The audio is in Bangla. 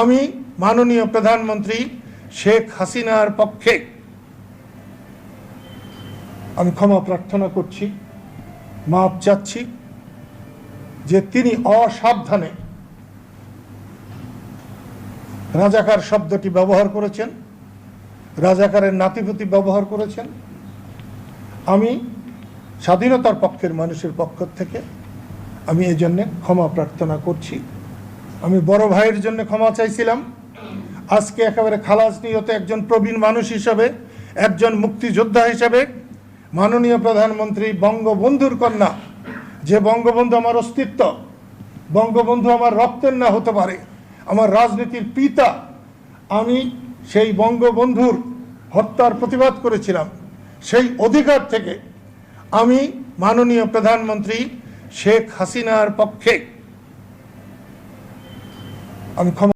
আমি মাননীয় প্রধানমন্ত্রী শেখ হাসিনার পক্ষে আমি ক্ষমা প্রার্থনা করছি, মাপ চাচ্ছি যে তিনি অসাবধানে রাজাকার শব্দটি ব্যবহার করেছেন, রাজাকারের নাতিপুতি ব্যবহার করেছেন। আমি স্বাধীনতার পক্ষের মানুষের পক্ষ থেকে আমি এই জন্যে ক্ষমা প্রার্থনা করছি। আমি বড় ভাইয়ের জন্য ক্ষমা চাইছিলাম, আজকে একেবারে খালাস নিয়তে একজন প্রবীণ মানুষ হিসাবে, একজন মুক্তিযোদ্ধা হিসাবে মাননীয় প্রধানমন্ত্রী বঙ্গবন্ধুর কন্যা, যে বঙ্গবন্ধু আমার অস্তিত্ব, বঙ্গবন্ধু আমার রক্তের না হতে পারে, আমার রাজনীতির পিতা, আমি সেই বঙ্গবন্ধুর হত্যার প্রতিবাদ করেছিলাম। সেই অধিকার থেকে আমি মাননীয় প্রধানমন্ত্রী শেখ হাসিনার পক্ষে আমি ক্ষমা